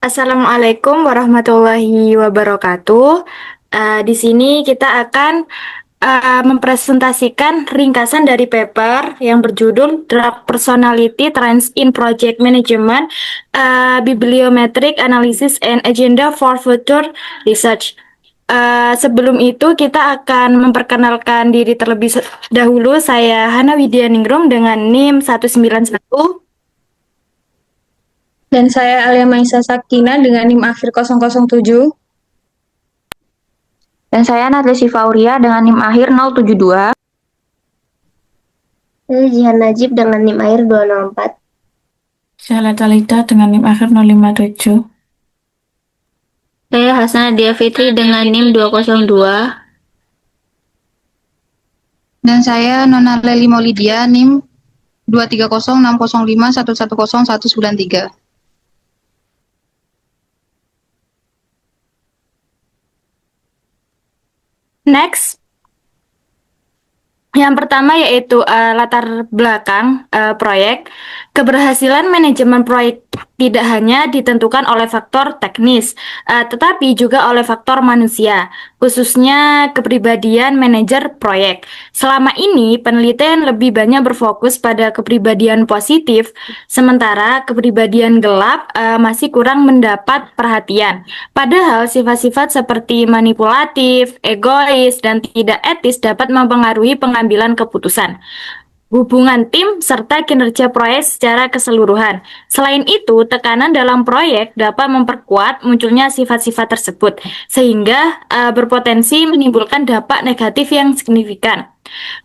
Assalamualaikum warahmatullahi wabarakatuh. Di sini kita akan mempresentasikan ringkasan dari paper yang berjudul Drug Personality Trends in Project Management, Bibliometric Analysis and Agenda for Future Research. Sebelum itu kita akan memperkenalkan diri terlebih dahulu. Saya Hana Widyaningrum dengan NIM 191. Dan saya Alia Maisa Sakina dengan NIM akhir 007. Dan saya Natli Sifauria dengan NIM akhir 072. Saya Jihan Najib dengan NIM akhir 204. Saya Talita dengan NIM akhir 057. Saya Hasanadia Fitri dengan NIM 202. Dan saya Nona Leli Maulidia, NIM 2306051101193. Next. Yang pertama yaitu latar belakang proyek. Keberhasilan manajemen proyek tidak hanya ditentukan oleh faktor teknis, tetapi juga oleh faktor manusia, khususnya kepribadian manajer proyek. Selama ini, penelitian lebih banyak berfokus pada kepribadian positif, sementara kepribadian gelap masih kurang mendapat perhatian. Padahal sifat-sifat seperti manipulatif, egois, dan tidak etis dapat mempengaruhi pengambilan keputusan, hubungan tim, serta kinerja proyek secara keseluruhan. Selain itu, tekanan dalam proyek dapat memperkuat munculnya sifat-sifat tersebut, sehingga berpotensi menimbulkan dampak negatif yang signifikan.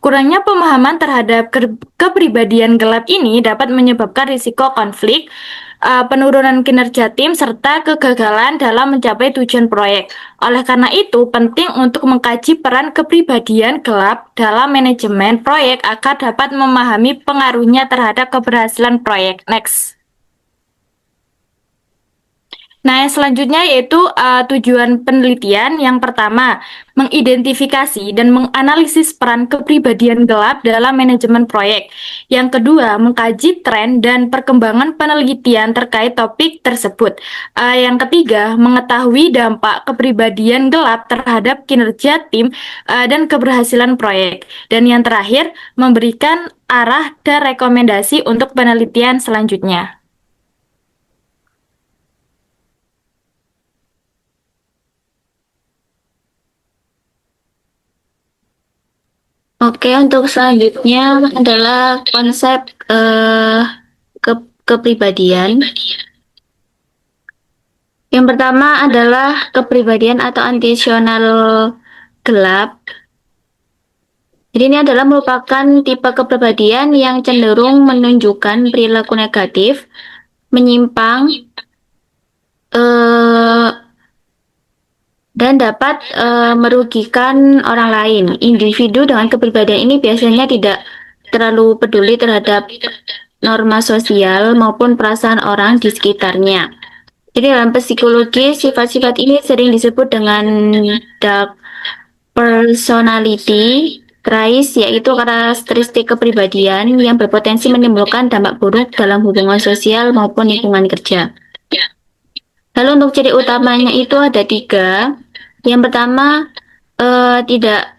Kurangnya pemahaman terhadap kepribadian gelap ini dapat menyebabkan risiko konflik, penurunan kinerja tim, serta kegagalan dalam mencapai tujuan proyek. Oleh karena itu, penting untuk mengkaji peran kepribadian gelap dalam manajemen proyek agar dapat memahami pengaruhnya terhadap keberhasilan proyek. Next. Nah, yang selanjutnya yaitu tujuan penelitian. Yang pertama, mengidentifikasi dan menganalisis peran kepribadian gelap dalam manajemen proyek. Yang kedua, mengkaji tren dan perkembangan penelitian terkait topik tersebut. Yang ketiga, mengetahui dampak kepribadian gelap terhadap kinerja tim dan keberhasilan proyek. Dan yang terakhir, memberikan arah dan rekomendasi untuk penelitian selanjutnya. Oke, untuk selanjutnya adalah konsep kepribadian. Yang pertama adalah kepribadian atau antisional gelap. Jadi ini adalah merupakan tipe kepribadian yang cenderung menunjukkan perilaku negatif, menyimpang, dan dapat merugikan orang lain. Individu dengan kepribadian ini biasanya tidak terlalu peduli terhadap norma sosial maupun perasaan orang di sekitarnya. Jadi dalam psikologi, sifat-sifat ini sering disebut dengan dark personality traits, yaitu karakteristik kepribadian yang berpotensi menimbulkan dampak buruk dalam hubungan sosial maupun lingkungan kerja. Lalu untuk ciri utamanya itu ada 3. Yang pertama, tidak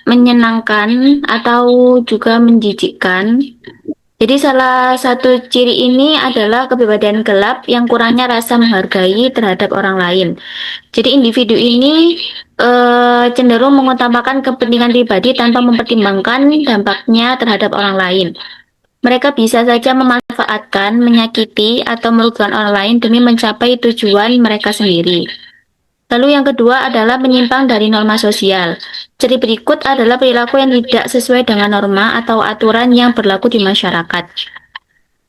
menyenangkan atau juga menjijikkan. Jadi salah satu ciri ini adalah kepribadian gelap yang kurangnya rasa menghargai terhadap orang lain. Jadi individu ini cenderung mengutamakan kepentingan pribadi tanpa mempertimbangkan dampaknya terhadap orang lain. Mereka bisa saja memanfaatkan, menyakiti, atau merugikan orang lain demi mencapai tujuan mereka sendiri. Lalu yang kedua adalah menyimpang dari norma sosial. Ciri berikut adalah perilaku yang tidak sesuai dengan norma atau aturan yang berlaku di masyarakat.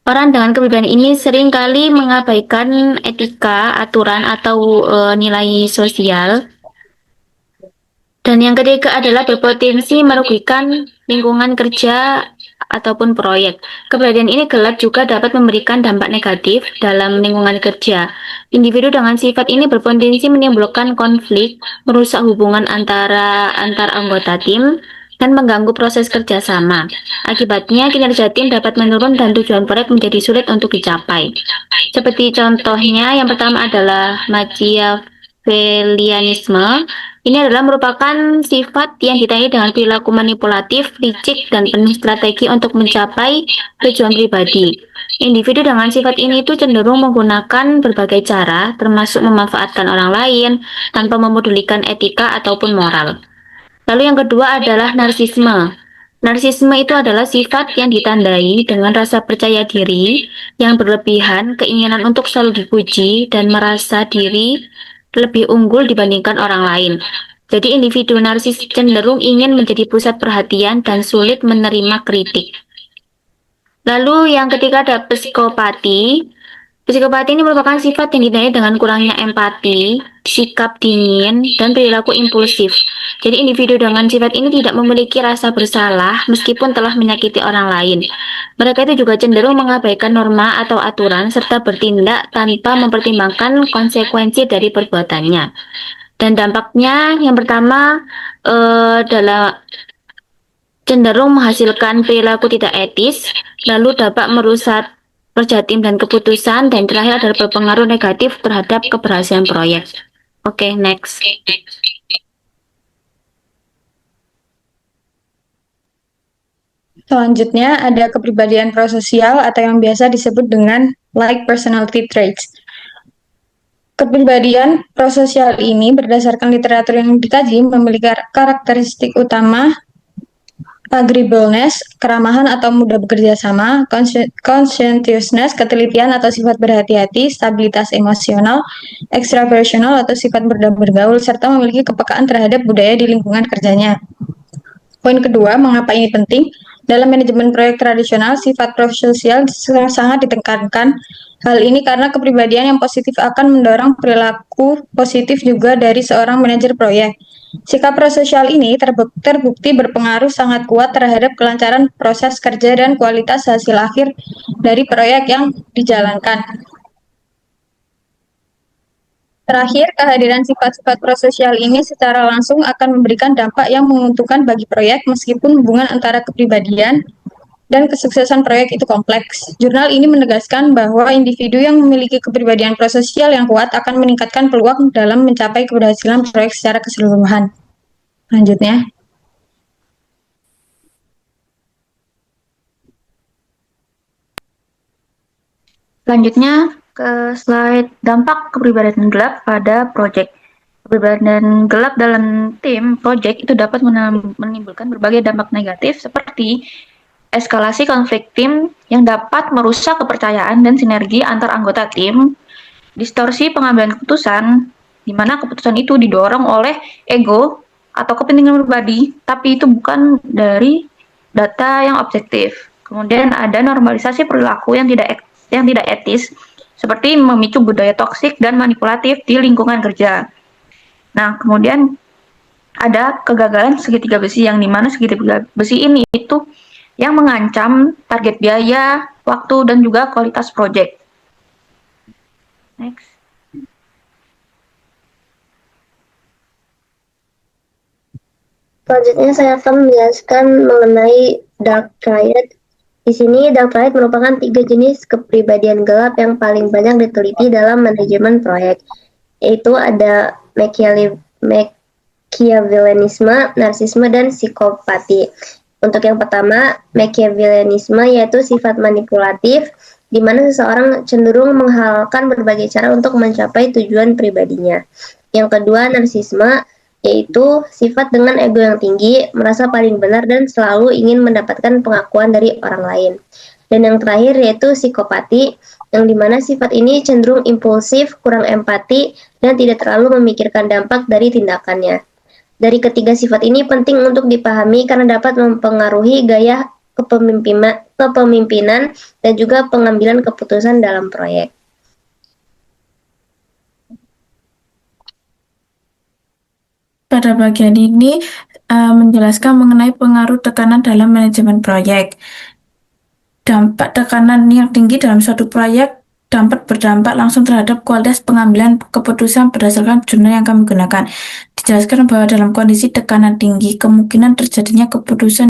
Orang dengan kepribadian ini seringkali mengabaikan etika, aturan, atau nilai sosial. Dan yang ketiga adalah berpotensi merugikan lingkungan kerja ataupun proyek. Kepribadian ini gelap juga dapat memberikan dampak negatif dalam lingkungan kerja. Individu dengan sifat ini berpotensi menimbulkan konflik, merusak hubungan antar anggota tim, dan mengganggu proses kerjasama. Akibatnya, kinerja tim dapat menurun dan tujuan proyek menjadi sulit untuk dicapai. Seperti contohnya, yang pertama adalah Machiavellianisme. Ini adalah merupakan sifat yang ditandai dengan perilaku manipulatif, licik, dan penuh strategi untuk mencapai tujuan pribadi. Individu dengan sifat ini itu cenderung menggunakan berbagai cara, termasuk memanfaatkan orang lain, tanpa memedulikan etika ataupun moral. Lalu yang kedua adalah narsisme. Narsisme itu adalah sifat yang ditandai dengan rasa percaya diri yang berlebihan, keinginan untuk selalu dipuji, dan merasa diri lebih unggul dibandingkan orang lain. Jadi individu narsis cenderung ingin menjadi pusat perhatian dan sulit menerima kritik. Lalu yang ketiga ada psikopati. Psikopati ini merupakan sifat yang ditandai dengan kurangnya empati, sikap dingin, dan perilaku impulsif. Jadi individu dengan sifat ini tidak memiliki rasa bersalah meskipun telah menyakiti orang lain. Mereka itu juga cenderung mengabaikan norma atau aturan serta bertindak tanpa mempertimbangkan konsekuensi dari perbuatannya. Dan dampaknya yang pertama adalah cenderung menghasilkan perilaku tidak etis, lalu dapat merusak kerja tim dan keputusan, dan terakhir adalah berpengaruh negatif terhadap keberhasilan proyek. Oke, next. Selanjutnya ada kepribadian prososial atau yang biasa disebut dengan like personality traits. Kepribadian prososial ini berdasarkan literatur yang dikaji memiliki karakteristik utama agreeableness, keramahan atau mudah bekerja sama, conscientiousness, ketelitian atau sifat berhati-hati, stabilitas emosional, extraversional atau sifat bergaul, serta memiliki kepekaan terhadap budaya di lingkungan kerjanya. Poin kedua, mengapa ini penting? Dalam manajemen proyek tradisional, sifat prososial sangat ditekankan. Hal ini karena kepribadian yang positif akan mendorong perilaku positif juga dari seorang manajer proyek. Sikap prososial ini terbukti berpengaruh sangat kuat terhadap kelancaran proses kerja dan kualitas hasil akhir dari proyek yang dijalankan. Terakhir, kehadiran sifat-sifat prososial ini secara langsung akan memberikan dampak yang menguntungkan bagi proyek meskipun hubungan antara kepribadian dan kesuksesan proyek itu kompleks. Jurnal ini menegaskan bahwa individu yang memiliki kepribadian prososial yang kuat akan meningkatkan peluang dalam mencapai keberhasilan proyek secara keseluruhan. Selanjutnya. Selanjutnya ke slide dampak kepribadian gelap pada proyek. Kepribadian gelap dalam tim proyek itu dapat menimbulkan berbagai dampak negatif seperti eskalasi konflik tim yang dapat merusak kepercayaan dan sinergi antar anggota tim, distorsi pengambilan keputusan, di mana keputusan itu didorong oleh ego atau kepentingan pribadi, tapi itu bukan dari data yang objektif. Kemudian ada normalisasi perilaku yang tidak etis, seperti memicu budaya toksik dan manipulatif di lingkungan kerja. Nah, kemudian ada kegagalan segitiga besi, yang dimana segitiga besi ini itu yang mengancam target biaya, waktu, dan juga kualitas proyek. Next. Selanjutnya saya akan menjelaskan mengenai dark triad. Di sini dark triad merupakan 3 jenis kepribadian gelap yang paling banyak diteliti dalam manajemen proyek, yaitu ada Machiavellianisme, narsisme, dan psikopati. Untuk yang pertama, Machiavellianisme yaitu sifat manipulatif, di mana seseorang cenderung menghalalkan berbagai cara untuk mencapai tujuan pribadinya. Yang kedua, narsisme, yaitu sifat dengan ego yang tinggi, merasa paling benar dan selalu ingin mendapatkan pengakuan dari orang lain. Dan yang terakhir yaitu psikopati, yang dimana sifat ini cenderung impulsif, kurang empati, dan tidak terlalu memikirkan dampak dari tindakannya. Dari ketiga sifat ini penting untuk dipahami karena dapat mempengaruhi gaya kepemimpinan dan juga pengambilan keputusan dalam proyek. Pada bagian ini menjelaskan mengenai pengaruh tekanan dalam manajemen proyek. Dampak tekanan yang tinggi dalam suatu proyek dapat berdampak langsung terhadap kualitas pengambilan keputusan berdasarkan jurnal yang kami gunakan. Dijelaskan bahwa dalam kondisi tekanan tinggi, kemungkinan terjadinya keputusan